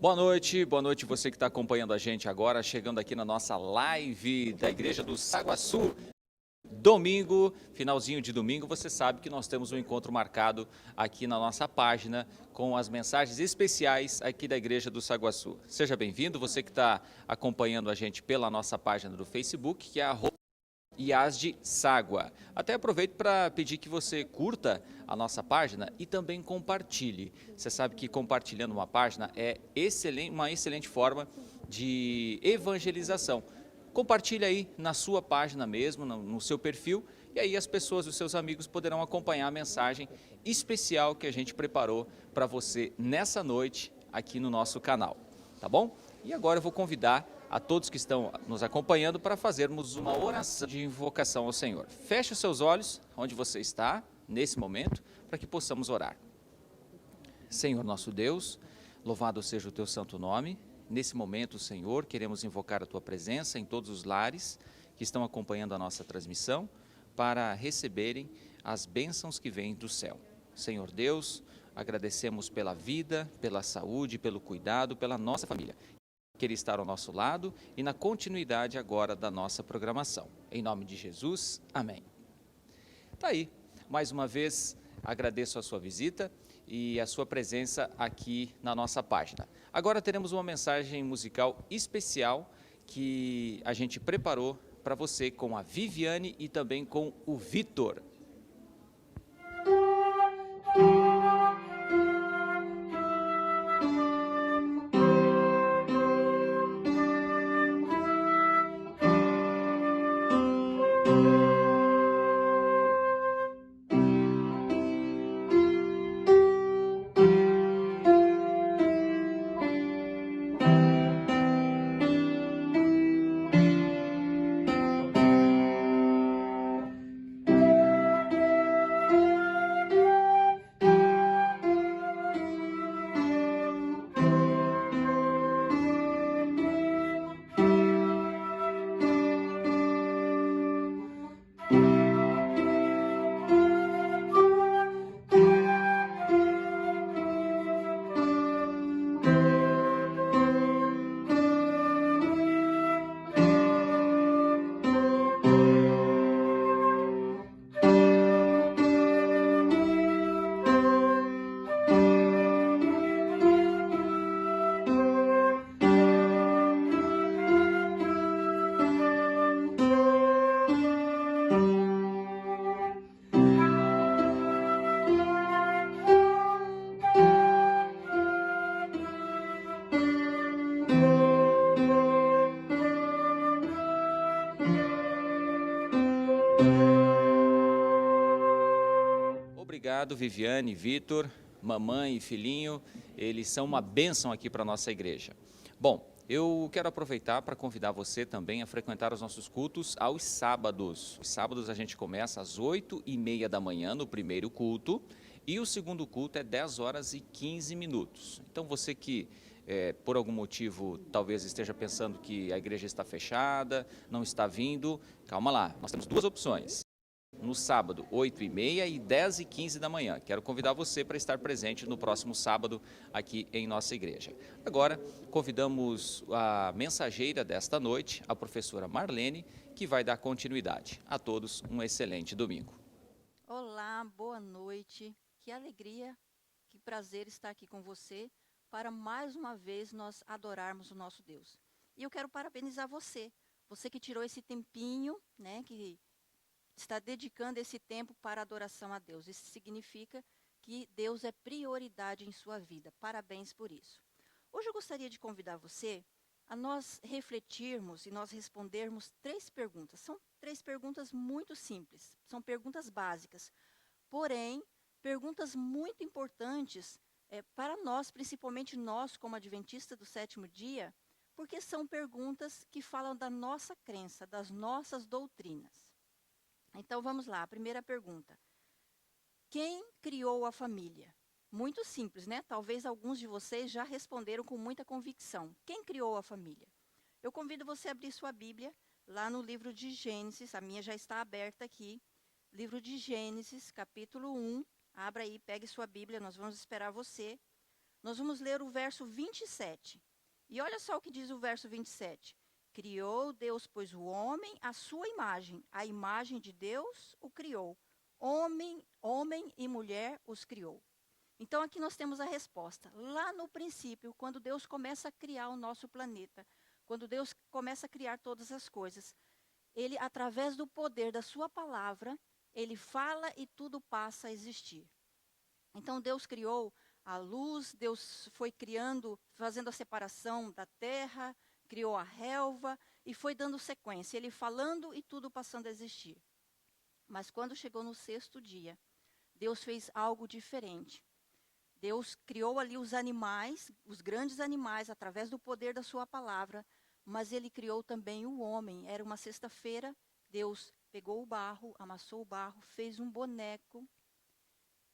Boa noite você que está acompanhando a gente agora, chegando aqui na nossa live da Igreja do Saguaçu. Domingo, finalzinho de domingo, você sabe que nós temos um encontro marcado aqui na nossa página com as mensagens especiais aqui da Igreja do Saguaçu. Seja bem-vindo, você que está acompanhando a gente pela nossa página do Facebook, que é @IASDE Ságua. Até aproveito para pedir que você curta a nossa página e também compartilhe. Você sabe que compartilhando uma página é uma excelente forma de evangelização. Compartilhe aí na sua página mesmo, no seu perfil, e aí as pessoas, os seus amigos poderão acompanhar a mensagem especial que a gente preparou para você nessa noite aqui no nosso canal, tá bom? E agora eu vou convidar a todos que estão nos acompanhando para fazermos uma oração de invocação ao Senhor. Feche os seus olhos onde você está, nesse momento, para que possamos orar. Senhor nosso Deus, louvado seja o teu santo nome. Nesse momento, Senhor, queremos invocar a tua presença em todos os lares que estão acompanhando a nossa transmissão para receberem as bênçãos que vêm do céu. Senhor Deus, agradecemos pela vida, pela saúde, pelo cuidado, pela nossa família. Querer estar ao nosso lado e na continuidade agora da nossa programação. Em nome de Jesus, amém. Tá aí, mais uma vez agradeço a sua visita e a sua presença aqui na nossa página. Agora teremos uma mensagem musical especial que a gente preparou para você com a Viviane e também com o Vitor. Obrigado, Viviane, Vitor, mamãe e filhinho, eles são uma bênção aqui para a nossa igreja. Bom, eu quero aproveitar para convidar você também a frequentar os nossos cultos aos sábados. Os sábados a gente começa às 8h30 da manhã no primeiro culto e o segundo culto é 10h15. Então você que por algum motivo talvez esteja pensando que a igreja está fechada, não está vindo, calma lá, nós temos duas opções. No sábado, 8h30 e 10h15 da manhã. Quero convidar você para estar presente no próximo sábado aqui em nossa igreja. Agora, convidamos a mensageira desta noite, a professora Marlene, que vai dar continuidade. A todos, um excelente domingo. Olá, boa noite. Que alegria, que prazer estar aqui com você para mais uma vez nós adorarmos o nosso Deus. E eu quero parabenizar você que tirou esse tempinho, né, que está dedicando esse tempo para a adoração a Deus. Isso significa que Deus é prioridade em sua vida. Parabéns por isso. Hoje eu gostaria de convidar você a nós refletirmos e nós respondermos 3 perguntas. São 3 perguntas muito simples, são perguntas básicas, porém, perguntas muito importantes para nós, principalmente nós como adventistas do sétimo dia, porque são perguntas que falam da nossa crença, das nossas doutrinas. Então vamos lá, a primeira pergunta. Quem criou a família? Muito simples, né? Talvez alguns de vocês já responderam com muita convicção. Quem criou a família? Eu convido você a abrir sua Bíblia lá no livro de Gênesis, a minha já está aberta aqui. Livro de Gênesis, capítulo 1. Abra aí, pegue sua Bíblia, nós vamos esperar você. Nós vamos ler o verso 27. E olha só o que diz o verso 27. Criou Deus, pois, o homem à sua imagem. A imagem de Deus o criou. Homem e mulher os criou. Então, aqui nós temos a resposta. Lá no princípio, quando Deus começa a criar o nosso planeta, quando Deus começa a criar todas as coisas, Ele, através do poder da sua palavra, Ele fala e tudo passa a existir. Então, Deus criou a luz, Deus foi criando, fazendo a separação da terra, criou a relva e foi dando sequência, Ele falando e tudo passando a existir. Mas quando chegou no sexto dia, Deus fez algo diferente. Deus criou ali os animais, os grandes animais, através do poder da sua palavra, mas Ele criou também o homem. Era uma sexta-feira, Deus pegou o barro, amassou o barro, fez um boneco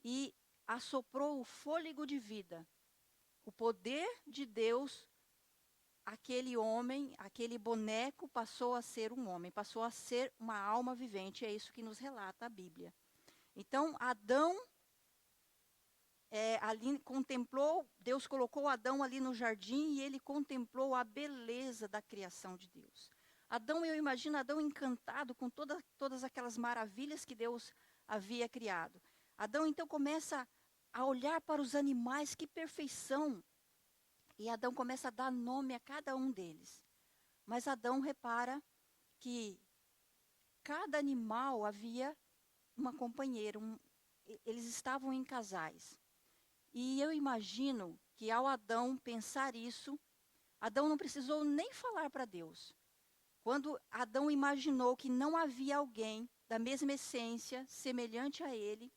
e assoprou o fôlego de vida. O poder de Deus, aquele homem, aquele boneco passou a ser um homem, passou a ser uma alma vivente. É isso que nos relata a Bíblia. Então, Adão ali contemplou, Deus colocou Adão ali no jardim e ele contemplou a beleza da criação de Deus. Adão, eu imagino Adão encantado com todas aquelas maravilhas que Deus havia criado. Adão então começa a olhar para os animais, que perfeição. E Adão começa a dar nome a cada um deles. Mas Adão repara que cada animal havia uma companheira, eles estavam em casais. E eu imagino que ao Adão pensar isso, Adão não precisou nem falar para Deus. Quando Adão imaginou que não havia alguém da mesma essência, semelhante a ele,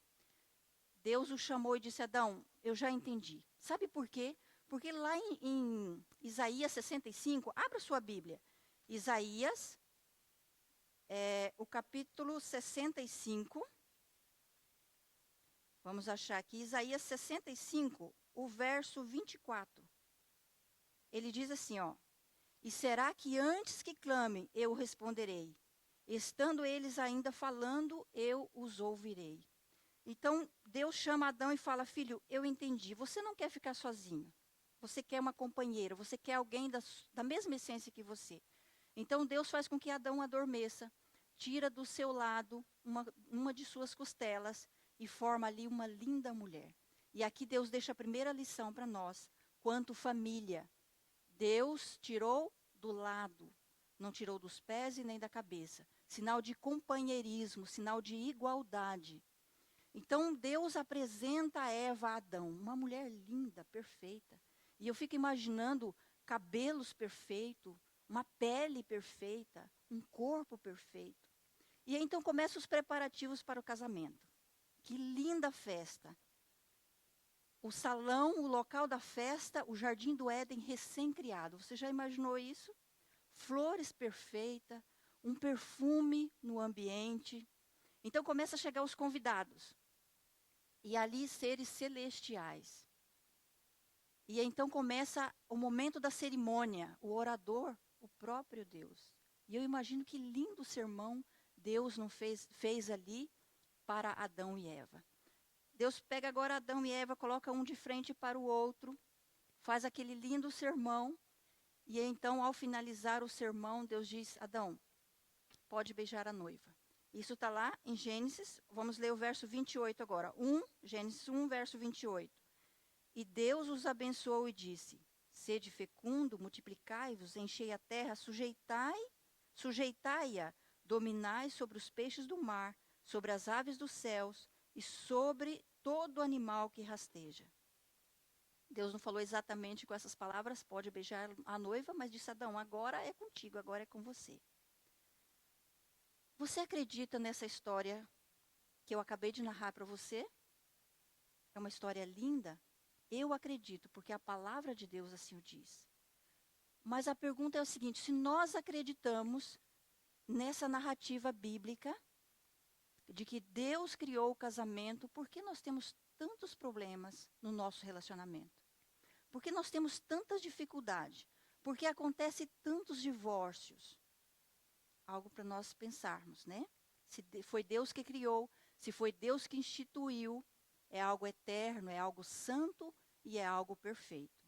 Deus o chamou e disse: Adão, eu já entendi. Sabe por quê? Porque lá em Isaías 65, abra sua Bíblia. Isaías, o capítulo 65. Vamos achar aqui, Isaías 65, o verso 24. Ele diz assim, ó: E será que antes que clamem, eu responderei? Estando eles ainda falando, eu os ouvirei. Então, Deus chama Adão e fala: filho, eu entendi, você não quer ficar sozinho. Você quer uma companheira, você quer alguém da mesma essência que você. Então, Deus faz com que Adão adormeça, tira do seu lado uma de suas costelas, e forma ali uma linda mulher. E aqui Deus deixa a primeira lição para nós, quanto família. Deus tirou do lado, não tirou dos pés e nem da cabeça. Sinal de companheirismo, sinal de igualdade. Então Deus apresenta a Eva a Adão, uma mulher linda, perfeita. E eu fico imaginando cabelos perfeitos, uma pele perfeita, um corpo perfeito. E aí, então começam os preparativos para o casamento. Que linda festa. O salão, o local da festa, o jardim do Éden recém-criado. Você já imaginou isso? Flores perfeitas, um perfume no ambiente. Então começa a chegar os convidados. E ali seres celestiais. E então começa o momento da cerimônia, o orador, o próprio Deus. E eu imagino que lindo sermão Deus não fez ali para Adão e Eva. Deus pega agora Adão e Eva, coloca um de frente para o outro, faz aquele lindo sermão, e então, ao finalizar o sermão, Deus diz: Adão, pode beijar a noiva. Isso está lá em Gênesis, vamos ler o verso 28 agora. Gênesis 1, verso 28. E Deus os abençoou e disse: Sede fecundo, multiplicai-vos, enchei a terra, sujeitai-a, dominai sobre os peixes do mar, sobre as aves dos céus e sobre todo animal que rasteja. Deus não falou exatamente com essas palavras, pode beijar a noiva, mas disse: Adão, agora é contigo, agora é com você. Você acredita nessa história que eu acabei de narrar para você? É uma história linda? Eu acredito, porque a palavra de Deus assim o diz. Mas a pergunta é o seguinte: se nós acreditamos nessa narrativa bíblica, de que Deus criou o casamento, por que nós temos tantos problemas no nosso relacionamento? Por que nós temos tantas dificuldades? Por que acontecem tantos divórcios? Algo para nós pensarmos, né? Se foi Deus que criou, se foi Deus que instituiu, é algo eterno, é algo santo e é algo perfeito.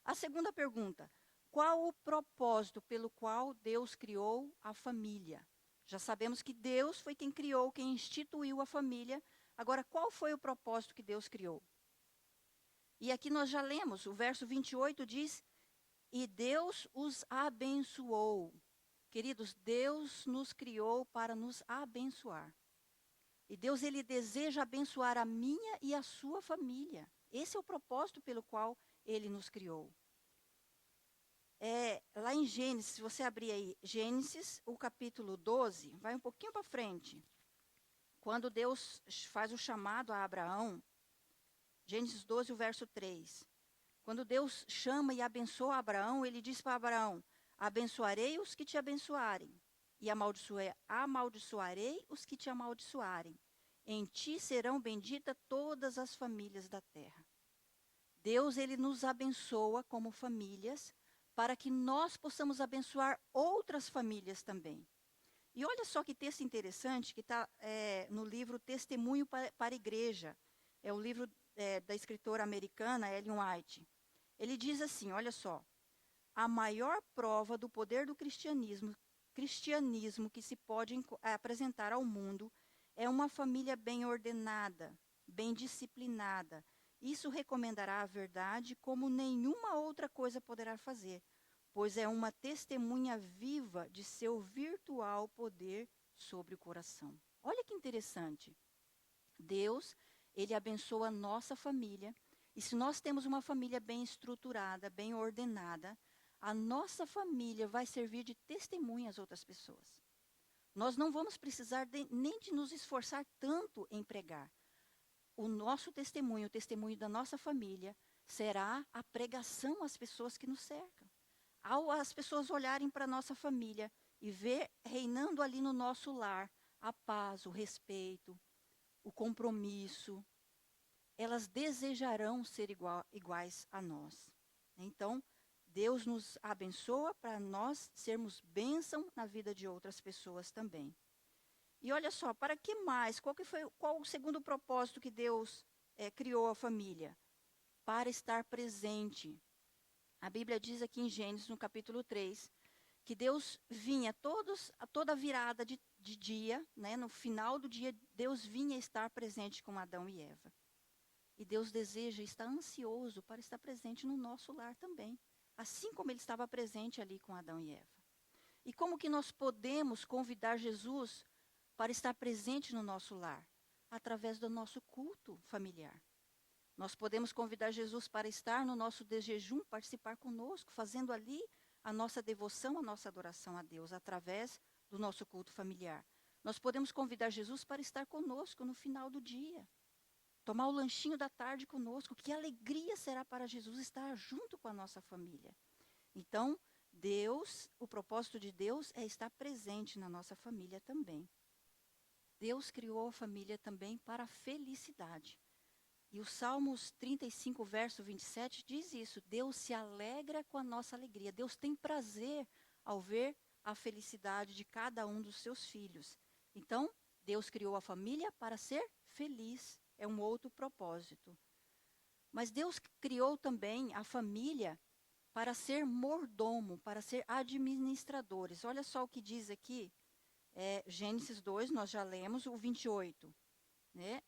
A segunda pergunta: qual o propósito pelo qual Deus criou a família? Já sabemos que Deus foi quem criou, quem instituiu a família. Agora, qual foi o propósito que Deus criou? E aqui nós já lemos, o verso 28 diz: e Deus os abençoou. Queridos, Deus nos criou para nos abençoar. E Deus, ele deseja abençoar a minha e a sua família. Esse é o propósito pelo qual ele nos criou. Lá em Gênesis, se você abrir aí, Gênesis, o capítulo 12, vai um pouquinho para frente. Quando Deus faz o chamado a Abraão, Gênesis 12, o verso 3. Quando Deus chama e abençoa Abraão, ele diz para Abraão: abençoarei os que te abençoarem, e amaldiçoarei os que te amaldiçoarem. Em ti serão benditas todas as famílias da terra. Deus, ele nos abençoa como famílias, para que nós possamos abençoar outras famílias também. E olha só que texto interessante que está no livro Testemunho para a Igreja. É o livro da escritora americana Ellen White. Ele diz assim, olha só: a maior prova do poder do cristianismo que se pode apresentar ao mundo é uma família bem ordenada, bem disciplinada. Isso recomendará a verdade como nenhuma outra coisa poderá fazer, pois é uma testemunha viva de seu virtual poder sobre o coração. Olha que interessante. Deus, ele abençoa a nossa família. E se nós temos uma família bem estruturada, bem ordenada, a nossa família vai servir de testemunha às outras pessoas. Nós não vamos precisar nem de nos esforçar tanto em pregar. O nosso testemunho, o testemunho da nossa família, será a pregação às pessoas que nos cercam. Ao as pessoas olharem para a nossa família e ver reinando ali no nosso lar a paz, o respeito, o compromisso, elas desejarão ser iguais a nós. Então, Deus nos abençoa para nós sermos bênção na vida de outras pessoas também. E olha só, para que mais? Qual o segundo propósito que Deus criou a família? Para estar presente. A Bíblia diz aqui em Gênesis, no capítulo 3, que Deus vinha toda virada de dia, né, no final do dia, Deus vinha estar presente com Adão e Eva. E Deus deseja, está ansioso para estar presente no nosso lar também, assim como ele estava presente ali com Adão e Eva. E como que nós podemos convidar Jesus para estar presente no nosso lar? Através do nosso culto familiar. Nós podemos convidar Jesus para estar no nosso jejum, participar conosco, fazendo ali a nossa devoção, a nossa adoração a Deus, através do nosso culto familiar. Nós podemos convidar Jesus para estar conosco no final do dia, tomar o lanchinho da tarde conosco. Que alegria será para Jesus estar junto com a nossa família. Então, Deus, o propósito de Deus é estar presente na nossa família também. Deus criou a família também para a felicidade. E o Salmos 35, verso 27 diz isso: Deus se alegra com a nossa alegria. Deus tem prazer ao ver a felicidade de cada um dos seus filhos. Então, Deus criou a família para ser feliz. É um outro propósito. Mas Deus criou também a família para ser mordomo, para ser administradores. Olha só o que diz aqui, Gênesis 2, nós já lemos, o 28. Né?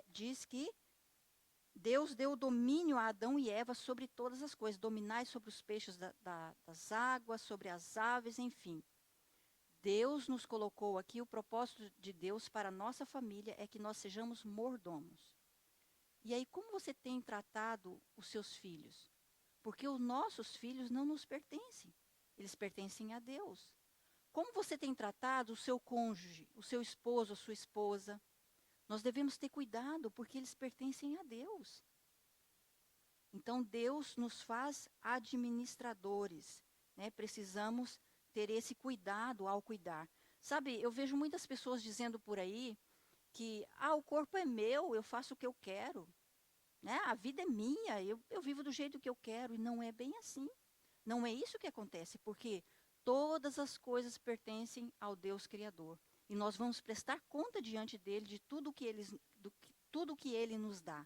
Diz que Deus deu domínio a Adão e Eva sobre todas as coisas. Dominai sobre os peixes das águas, sobre as aves, enfim. Deus nos colocou aqui, o propósito de Deus para a nossa família é que nós sejamos mordomos. E aí, como você tem tratado os seus filhos? Porque os nossos filhos não nos pertencem. Eles pertencem a Deus. Como você tem tratado o seu cônjuge, o seu esposo, a sua esposa? Nós devemos ter cuidado, porque eles pertencem a Deus. Então, Deus nos faz administradores, né? Precisamos ter esse cuidado ao cuidar. Sabe, eu vejo muitas pessoas dizendo por aí que o corpo é meu, eu faço o que eu quero. Né? A vida é minha, eu vivo do jeito que eu quero. E não é bem assim. Não é isso que acontece, porque todas as coisas pertencem ao Deus Criador. E nós vamos prestar conta diante dele de tudo que ele nos dá.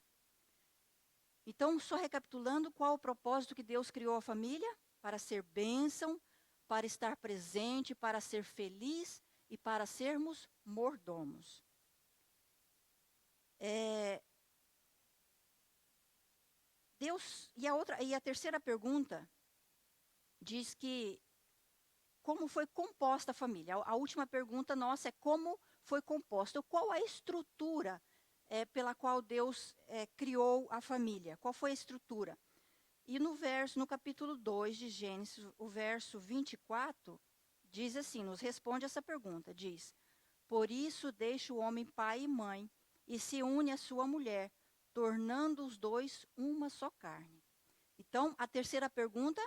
Então, só recapitulando, qual o propósito que Deus criou a família? Para ser bênção, para estar presente, para ser feliz e para sermos mordomos. Deus, e a terceira pergunta diz que como foi composta a família. A última pergunta nossa é como foi composta, qual a estrutura pela qual Deus criou a família, qual foi a estrutura. E no capítulo 2 de Gênesis, o verso 24, diz assim, nos responde essa pergunta, diz, por isso deixa o homem pai e mãe, e se une à sua mulher, tornando os dois uma só carne. Então, a terceira pergunta,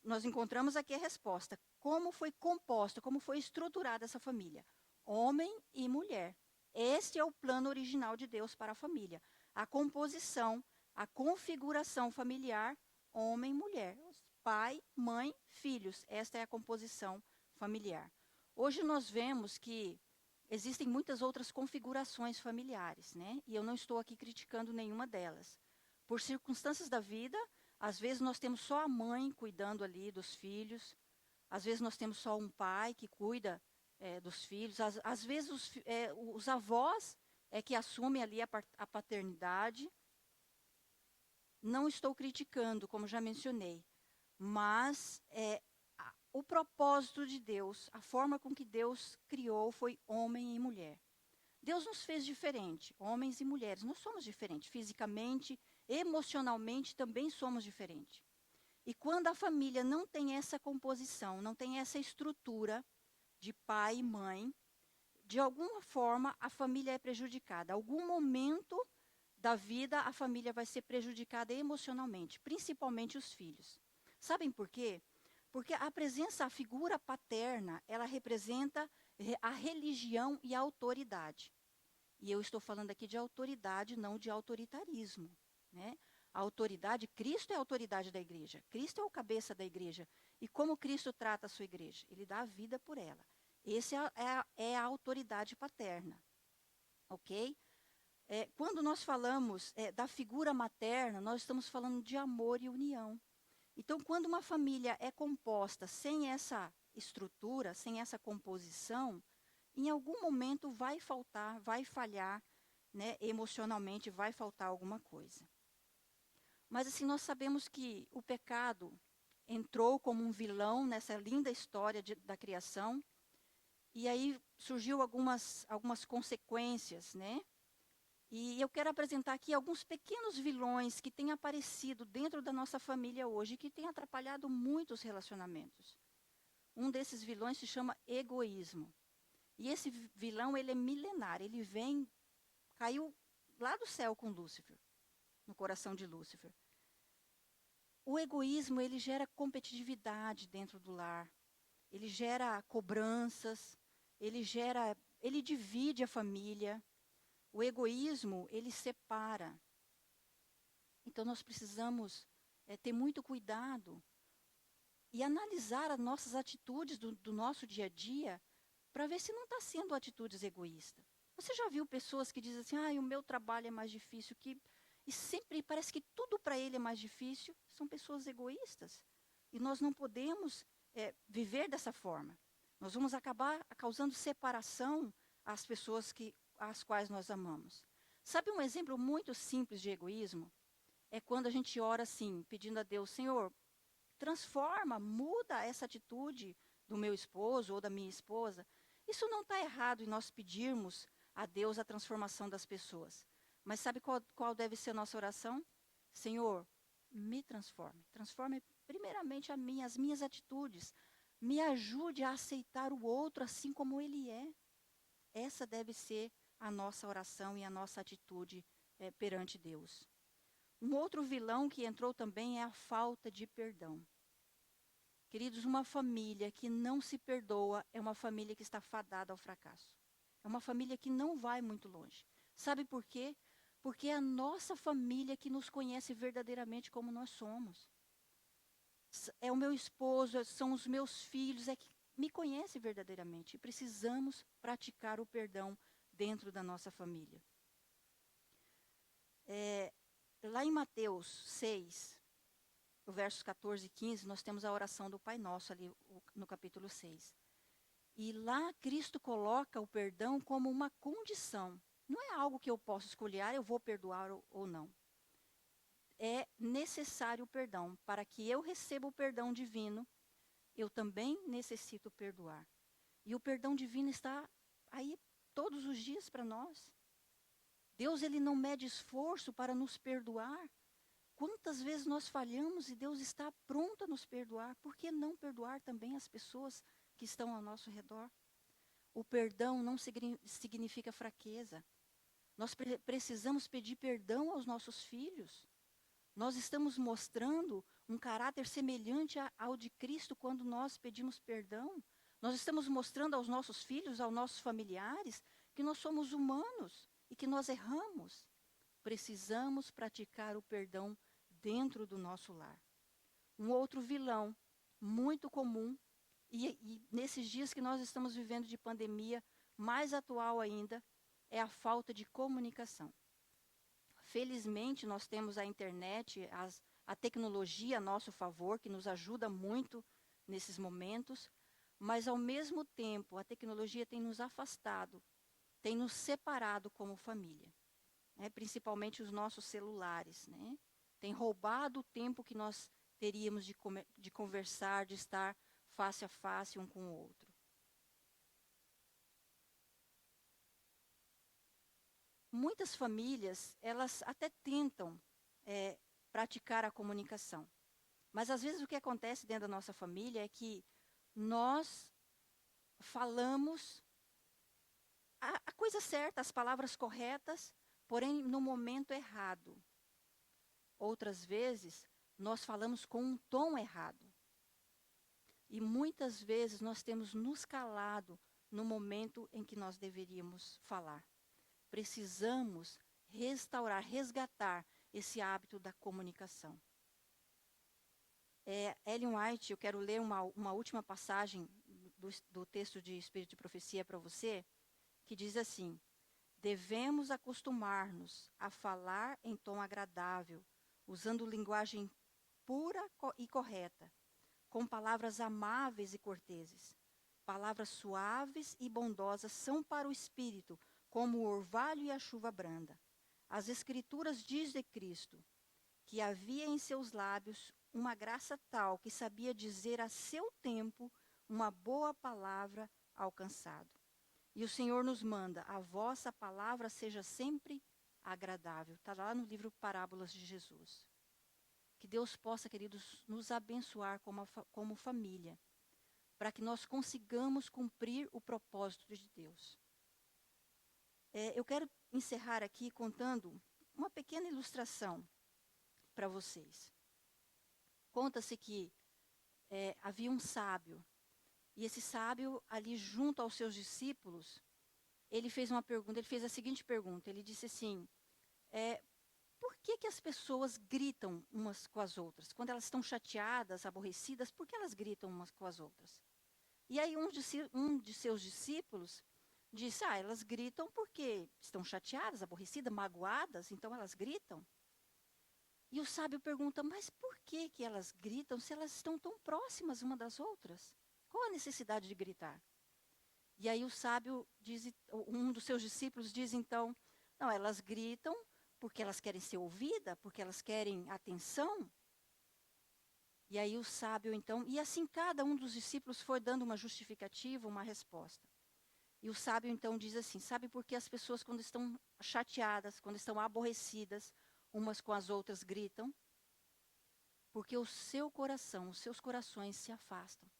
nós encontramos aqui a resposta. Como foi composta, como foi estruturada essa família? Homem e mulher. Este é o plano original de Deus para a família. A composição, a configuração familiar, homem e mulher. Pai, mãe, filhos. Esta é a composição familiar. Hoje nós vemos que existem muitas outras configurações familiares, né? E eu não estou aqui criticando nenhuma delas. Por circunstâncias da vida, às vezes nós temos só a mãe cuidando ali dos filhos, às vezes nós temos só um pai que cuida dos filhos, às vezes os avós que assumem ali a paternidade. Não estou criticando, como já mencionei, mas o propósito de Deus, a forma com que Deus criou foi homem e mulher. Deus nos fez diferente, homens e mulheres. Nós somos diferentes, fisicamente, emocionalmente também somos diferentes. E quando a família não tem essa composição, não tem essa estrutura de pai e mãe, de alguma forma a família é prejudicada. Algum momento da vida a família vai ser prejudicada emocionalmente, principalmente os filhos. Sabem por quê? Porque a figura paterna, ela representa a religião e a autoridade. E eu estou falando aqui de autoridade, não de autoritarismo, né? A autoridade, Cristo é a autoridade da igreja. Cristo é o cabeça da igreja. E como Cristo trata a sua igreja? Ele dá a vida por ela. Essa é a autoridade paterna. Ok? Quando nós falamos da figura materna, nós estamos falando de amor e união. Então, quando uma família é composta sem essa estrutura, sem essa composição, em algum momento vai faltar, vai falhar, né, emocionalmente, vai faltar alguma coisa. Mas assim, nós sabemos que o pecado entrou como um vilão nessa linda história da criação, e aí surgiu algumas consequências, né? E eu quero apresentar aqui alguns pequenos vilões que têm aparecido dentro da nossa família hoje, que têm atrapalhado muito os relacionamentos. Um desses vilões se chama egoísmo. E esse vilão, ele é milenar, caiu lá do céu com Lúcifer, no coração de Lúcifer. O egoísmo, ele gera competitividade dentro do lar, ele gera cobranças, ele divide a família. O egoísmo, ele separa. Então, nós precisamos ter muito cuidado e analisar as nossas atitudes do nosso dia a dia para ver se não está sendo atitudes egoístas. Você já viu pessoas que dizem assim, o meu trabalho é mais difícil, e sempre parece que tudo para ele é mais difícil? São pessoas egoístas. E nós não podemos viver dessa forma. Nós vamos acabar causando separação às pessoas às quais nós amamos. Sabe um exemplo muito simples de egoísmo? É quando a gente ora assim, pedindo a Deus, Senhor, transforma, muda essa atitude do meu esposo ou da minha esposa. Isso não está errado em nós pedirmos a Deus a transformação das pessoas. Mas sabe qual deve ser a nossa oração? Senhor, me transforme. Transforme primeiramente as minhas atitudes. Me ajude a aceitar o outro assim como ele é. Essa deve ser a nossa oração e a nossa atitude perante Deus. Um outro vilão que entrou também é a falta de perdão. Queridos, uma família que não se perdoa é uma família que está fadada ao fracasso. É uma família que não vai muito longe. Sabe por quê? Porque é a nossa família que nos conhece verdadeiramente como nós somos. É o meu esposo, são os meus filhos, é que me conhece verdadeiramente. E precisamos praticar o perdão dentro da nossa família. Lá em Mateus 6, o versos 14 e 15, nós temos a oração do Pai Nosso ali no capítulo 6. E lá Cristo coloca o perdão como uma condição. Não é algo que eu posso escolher, eu vou perdoar ou não. É necessário o perdão. Para que eu receba o perdão divino, eu também necessito perdoar. E o perdão divino está aí todos os dias para nós. Deus, ele não mede esforço para nos perdoar. Quantas vezes nós falhamos e Deus está pronto a nos perdoar? Por que não perdoar também as pessoas que estão ao nosso redor? O perdão não significa fraqueza. Nós precisamos pedir perdão aos nossos filhos. Nós estamos mostrando um caráter semelhante ao de Cristo quando nós pedimos perdão. Nós estamos mostrando aos nossos filhos, aos nossos familiares, que nós somos humanos e que nós erramos. Precisamos praticar o perdão dentro do nosso lar. Um outro vilão muito comum, e nesses dias que nós estamos vivendo de pandemia, mais atual ainda, é a falta de comunicação. Felizmente, nós temos a internet, a tecnologia a nosso favor, que nos ajuda muito nesses momentos, mas, ao mesmo tempo, a tecnologia tem nos afastado, tem nos separado como família, né? Principalmente os nossos celulares, né? Tem roubado o tempo que nós teríamos de conversar, de estar face a face um com o outro. Muitas famílias, elas até tentam praticar a comunicação. Mas, às vezes, o que acontece dentro da nossa família é que nós falamos a coisa certa, as palavras corretas, porém no momento errado. Outras vezes, nós falamos com um tom errado. E muitas vezes nós temos nos calado no momento em que nós deveríamos falar. Precisamos restaurar, resgatar esse hábito da comunicação. Ellen White, eu quero ler uma última passagem do texto de Espírito de Profecia para você, que diz assim: devemos acostumar-nos a falar em tom agradável, usando linguagem pura e correta, com palavras amáveis e corteses. Palavras suaves e bondosas são para o espírito, como o orvalho e a chuva branda. As Escrituras diz de Cristo que havia em seus lábios uma graça tal que sabia dizer a seu tempo uma boa palavra ao cansado. E o Senhor nos manda: a vossa palavra seja sempre agradável. Está lá no livro Parábolas de Jesus. Que Deus possa, queridos, nos abençoar como família, para que nós consigamos cumprir o propósito de Deus. Eu quero encerrar aqui contando uma pequena ilustração para vocês. Conta-se que havia um sábio, e esse sábio, ali junto aos seus discípulos, ele fez a seguinte pergunta, ele disse assim: por que as pessoas gritam umas com as outras? Quando elas estão chateadas, aborrecidas, por que elas gritam umas com as outras? E aí um de seus discípulos disse: elas gritam porque estão chateadas, aborrecidas, magoadas, então elas gritam. E o sábio pergunta: mas por que elas gritam se elas estão tão próximas uma das outras? Qual a necessidade de gritar? E aí o sábio diz, um dos seus discípulos diz então: não, elas gritam porque elas querem ser ouvidas, porque elas querem atenção. E aí o sábio então, e assim cada um dos discípulos foi dando uma justificativa, uma resposta. E o sábio então diz assim: sabe por que as pessoas, quando estão chateadas, quando estão aborrecidas, umas com as outras gritam? Porque o seu coração, os seus corações se afastam.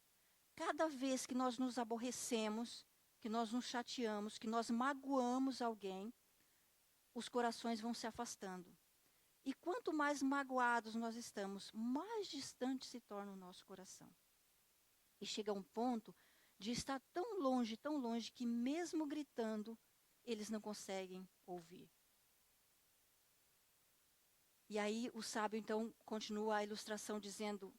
Cada vez que nós nos aborrecemos, que nós nos chateamos, que nós magoamos alguém, os corações vão se afastando. E quanto mais magoados nós estamos, mais distante se torna o nosso coração. E chega a um ponto de estar tão longe, que mesmo gritando, eles não conseguem ouvir. E aí o sábio então continua a ilustração dizendo: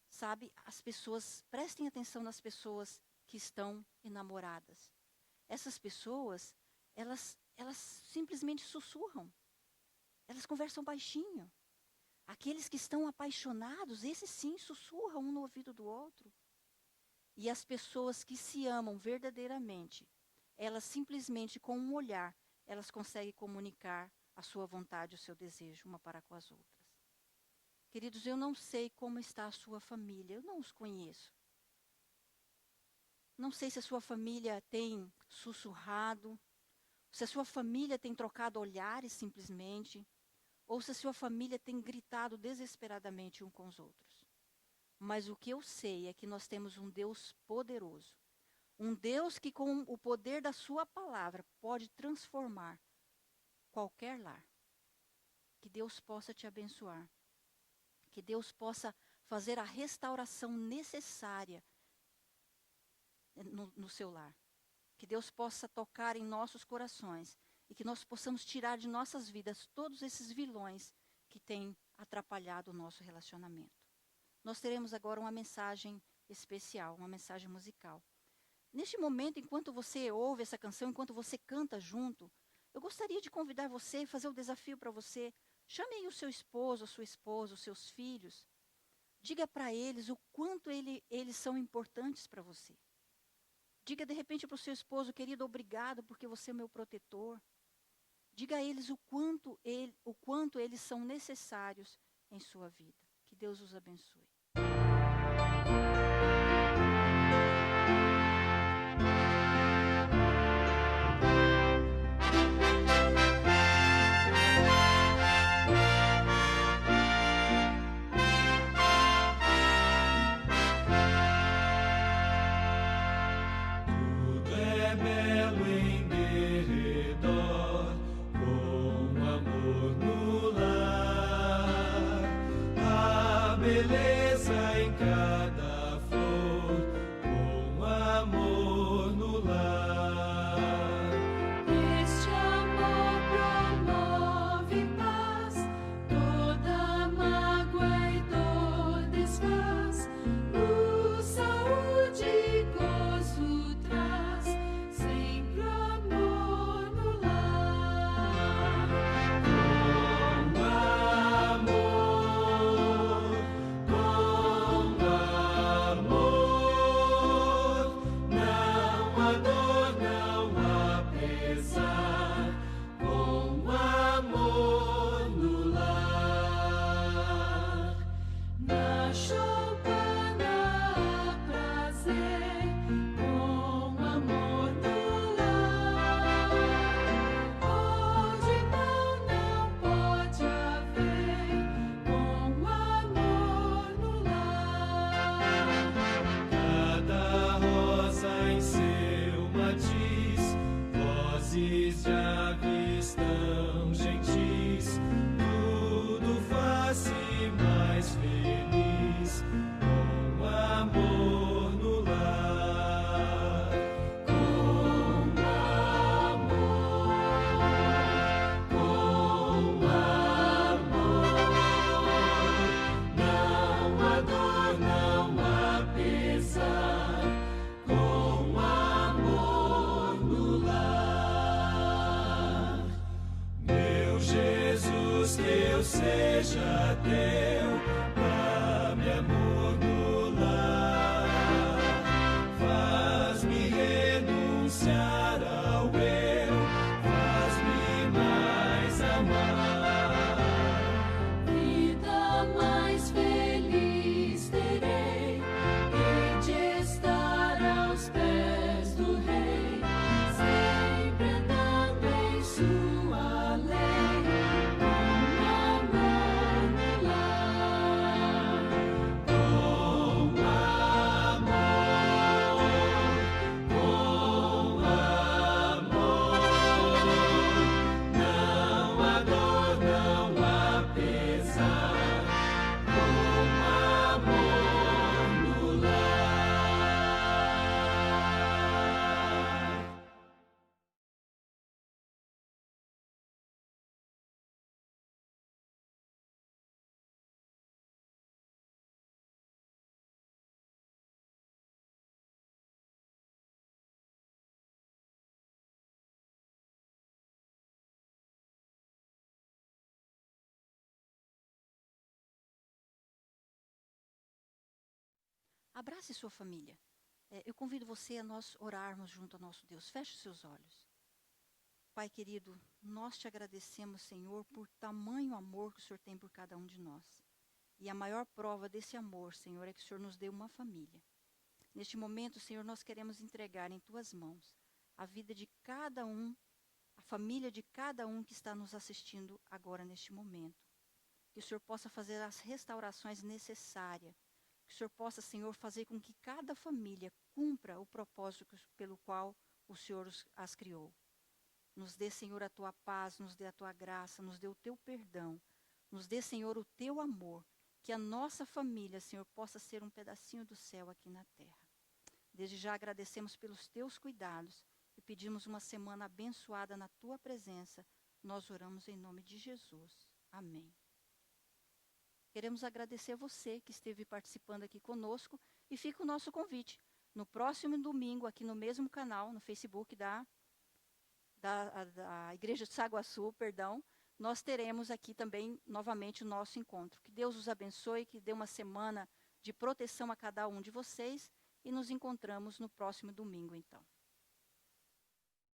sabe, as pessoas, prestem atenção nas pessoas que estão enamoradas. Essas pessoas, elas simplesmente sussurram. Elas conversam baixinho. Aqueles que estão apaixonados, esses sim sussurram um no ouvido do outro. E as pessoas que se amam verdadeiramente, elas simplesmente com um olhar, elas conseguem comunicar a sua vontade, o seu desejo uma para com as outras. Queridos, eu não sei como está a sua família, eu não os conheço. Não sei se a sua família tem sussurrado, se a sua família tem trocado olhares simplesmente, ou se a sua família tem gritado desesperadamente um com os outros. Mas o que eu sei é que nós temos um Deus poderoso. Um Deus que com o poder da sua palavra pode transformar qualquer lar. Que Deus possa te abençoar. Que Deus possa fazer a restauração necessária no seu lar. Que Deus possa tocar em nossos corações e que nós possamos tirar de nossas vidas todos esses vilões que têm atrapalhado o nosso relacionamento. Nós teremos agora uma mensagem especial, uma mensagem musical. Neste momento, enquanto você ouve essa canção, enquanto você canta junto, eu gostaria de convidar você, fazer o desafio para você. Chame aí o seu esposo, a sua esposa, os seus filhos. Diga para eles o quanto eles são importantes para você. Diga de repente para o seu esposo, querido, obrigado porque você é meu protetor. Diga a eles o quanto eles são necessários em sua vida. Que Deus os abençoe. Tudo é belo em derredor, com amor no lar, a beleza Abrace sua família. Eu convido você a nós orarmos junto ao nosso Deus. Feche os seus olhos. Pai querido, nós te agradecemos, Senhor, por tamanho amor que o Senhor tem por cada um de nós. E a maior prova desse amor, Senhor, é que o Senhor nos deu uma família. Neste momento, Senhor, nós queremos entregar em tuas mãos a vida de cada um, a família de cada um que está nos assistindo agora neste momento. Que o Senhor possa fazer as restaurações necessárias. Que o Senhor possa, Senhor, fazer com que cada família cumpra o propósito pelo qual o Senhor as criou. Nos dê, Senhor, a tua paz, nos dê a tua graça, nos dê o teu perdão. Nos dê, Senhor, o teu amor. Que a nossa família, Senhor, possa ser um pedacinho do céu aqui na terra. Desde já agradecemos pelos teus cuidados e pedimos uma semana abençoada na tua presença. Nós oramos em nome de Jesus. Amém. Queremos agradecer a você que esteve participando aqui conosco e fica o nosso convite. No próximo domingo, aqui no mesmo canal, no Facebook da Igreja de Saguaçu, nós teremos aqui também novamente o nosso encontro. Que Deus os abençoe, que dê uma semana de proteção a cada um de vocês e nos encontramos no próximo domingo, então.